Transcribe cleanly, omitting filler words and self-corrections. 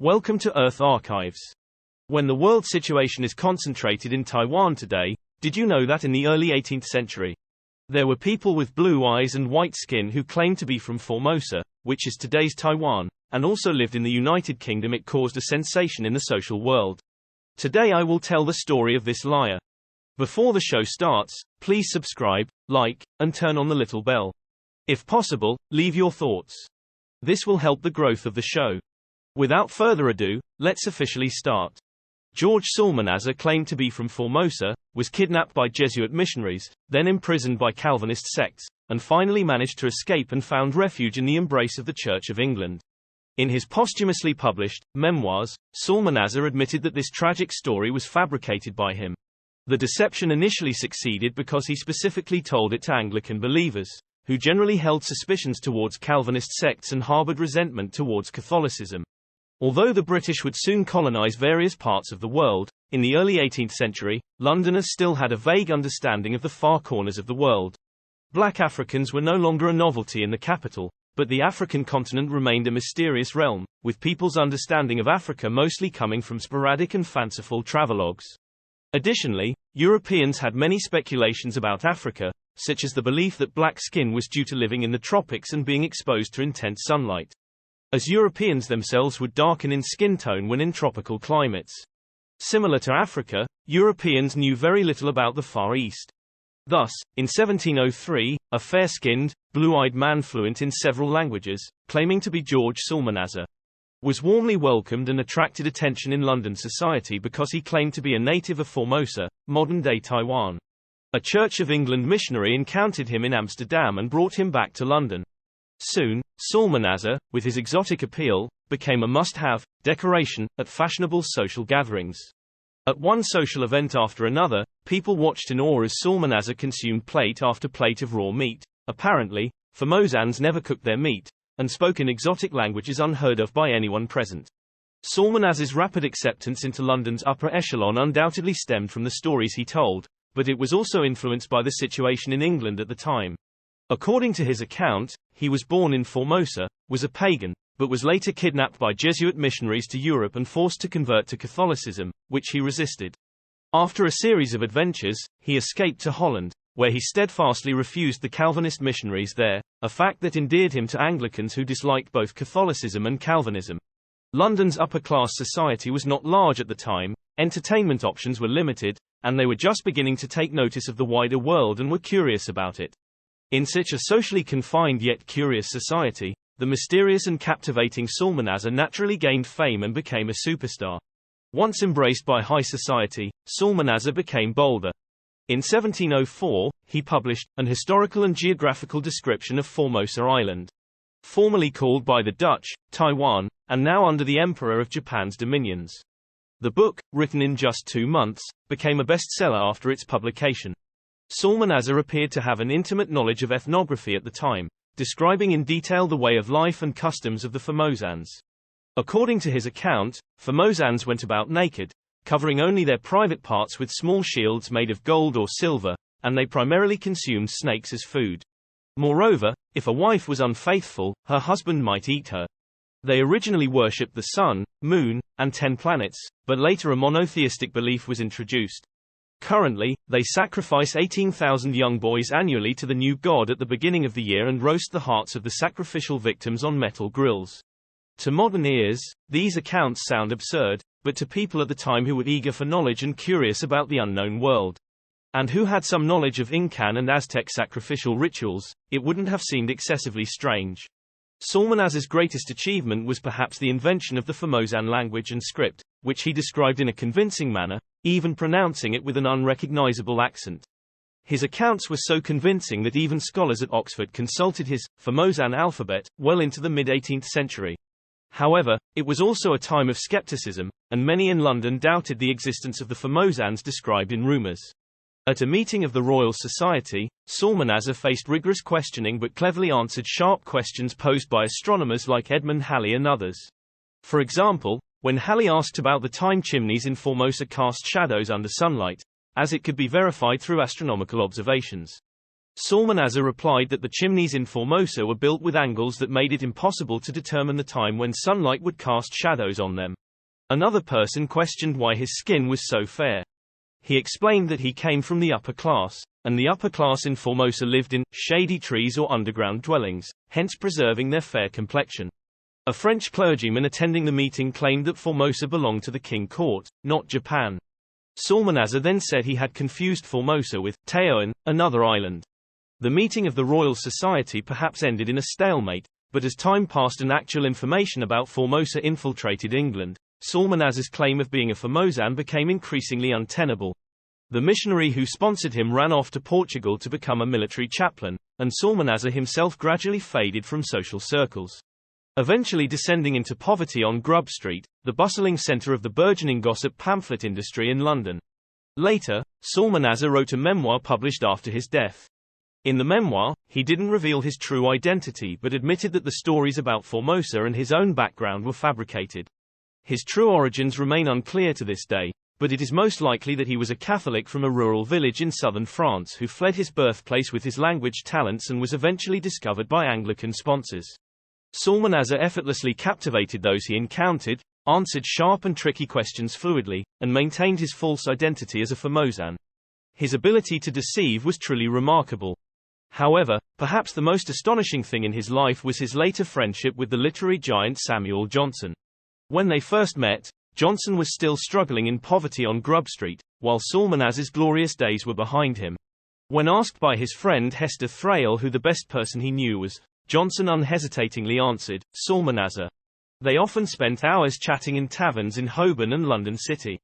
Welcome to Earth Archives. When the world situation is concentrated in Taiwan today, did you know that in the early 18th century, there were people with blue eyes and white skin who claimed to be from Formosa, which is today's Taiwan, and also lived in the United Kingdom? It caused a sensation in the social world. Today I will tell the story of this liar. Before the show starts, please subscribe, like, and turn on the little bell. If possible, leave your thoughts. This will help the growth of the show. Without further ado, let's officially start. George Psalmanazar claimed to be from Formosa, was kidnapped by Jesuit missionaries, then imprisoned by Calvinist sects, and finally managed to escape and found refuge in the embrace of the Church of England. In his posthumously published Memoirs, Psalmanazar admitted that this tragic story was fabricated by him. The deception initially succeeded because he specifically told it to Anglican believers, who generally held suspicions towards Calvinist sects and harbored resentment towards Catholicism. Although the British would soon colonize various parts of the world, in the early 18th century, Londoners still had a vague understanding of the far corners of the world. Black Africans were no longer a novelty in the capital, but the African continent remained a mysterious realm, with people's understanding of Africa mostly coming from sporadic and fanciful travelogues. Additionally, Europeans had many speculations about Africa, such as the belief that black skin was due to living in the tropics and being exposed to intense sunlight, as Europeans themselves would darken in skin tone when in tropical climates. Similar to Africa, Europeans knew very little about the Far East. Thus, in 1703, a fair-skinned, blue-eyed man fluent in several languages, claiming to be George Psalmanazar, was warmly welcomed and attracted attention in London society because he claimed to be a native of Formosa, modern-day Taiwan. A Church of England missionary encountered him in Amsterdam and brought him back to London. Soon, Psalmanazar, with his exotic appeal, became a must-have decoration at fashionable social gatherings. At one social event after another, people watched in awe as Psalmanazar consumed plate after plate of raw meat. Apparently, Formosans never cooked their meat, and spoke in exotic languages unheard of by anyone present. Psalmanazar's rapid acceptance into London's upper echelon undoubtedly stemmed from the stories he told, but it was also influenced by the situation in England at the time. According to his account, he was born in Formosa, was a pagan, but was later kidnapped by Jesuit missionaries to Europe and forced to convert to Catholicism, which he resisted. After a series of adventures, he escaped to Holland, where he steadfastly refused the Calvinist missionaries there, a fact that endeared him to Anglicans who disliked both Catholicism and Calvinism. London's upper-class society was not large at the time, entertainment options were limited, and they were just beginning to take notice of the wider world and were curious about it. In such a socially confined yet curious society, the mysterious and captivating Psalmanazar naturally gained fame and became a superstar. Once embraced by high society, Psalmanazar became bolder. In 1704, he published an historical and geographical description of Formosa Island, formerly called by the Dutch, Taiwan, and now under the Emperor of Japan's dominions. The book, written in just 2 months, became a bestseller after its publication. Psalmanazar appeared to have an intimate knowledge of ethnography at the time, describing in detail the way of life and customs of the Formosans. According to his account, Formosans went about naked, covering only their private parts with small shields made of gold or silver, and they primarily consumed snakes as food. Moreover, if a wife was unfaithful, her husband might eat her. They originally worshipped the sun, moon, and 10 planets, but later a monotheistic belief was introduced. Currently, they sacrifice 18,000 young boys annually to the new god at the beginning of the year and roast the hearts of the sacrificial victims on metal grills. To modern ears, these accounts sound absurd, but to people at the time who were eager for knowledge and curious about the unknown world, and who had some knowledge of Incan and Aztec sacrificial rituals, it wouldn't have seemed excessively strange. Psalmanazar's greatest achievement was perhaps the invention of the Formosan language and script, which he described in a convincing manner, even pronouncing it with an unrecognizable accent. His accounts were so convincing that even scholars at Oxford consulted his Formosan alphabet well into the mid-18th century. However, it was also a time of skepticism, and many in London doubted the existence of the Formosans described in rumours. At a meeting of the Royal Society, Psalmanazar faced rigorous questioning but cleverly answered sharp questions posed by astronomers like Edmund Halley and others. For example, when Halley asked about the time chimneys in Formosa cast shadows under sunlight, as it could be verified through astronomical observations, Psalmanazar replied that the chimneys in Formosa were built with angles that made it impossible to determine the time when sunlight would cast shadows on them. Another person questioned why his skin was so fair. He explained that he came from the upper class, and the upper class in Formosa lived in shady trees or underground dwellings, hence preserving their fair complexion. A French clergyman attending the meeting claimed that Formosa belonged to the king court, not Japan. Psalmanazar then said he had confused Formosa with Taiwan, another island. The meeting of the Royal Society perhaps ended in a stalemate, but as time passed and actual information about Formosa infiltrated England, Psalmanazar's claim of being a Formosan became increasingly untenable. The missionary who sponsored him ran off to Portugal to become a military chaplain, and Psalmanazar himself gradually faded from social circles. Eventually descending into poverty on Grub Street, the bustling centre of the burgeoning gossip pamphlet industry in London. Later, Psalmanazar wrote a memoir published after his death. In the memoir, he didn't reveal his true identity but admitted that the stories about Formosa and his own background were fabricated. His true origins remain unclear to this day, but it is most likely that he was a Catholic from a rural village in southern France who fled his birthplace with his language talents and was eventually discovered by Anglican sponsors. Psalmanazar effortlessly captivated those he encountered, answered sharp and tricky questions fluidly, and maintained his false identity as a Formosan. His ability to deceive was truly remarkable. However, perhaps the most astonishing thing in his life was his later friendship with the literary giant Samuel Johnson. When they first met, Johnson was still struggling in poverty on Grub Street, while Psalmanazar's glorious days were behind him. When asked by his friend Hester Thrale who the best person he knew was, Johnson unhesitatingly answered, Psalmanazar. They often spent hours chatting in taverns in Holborn and London City.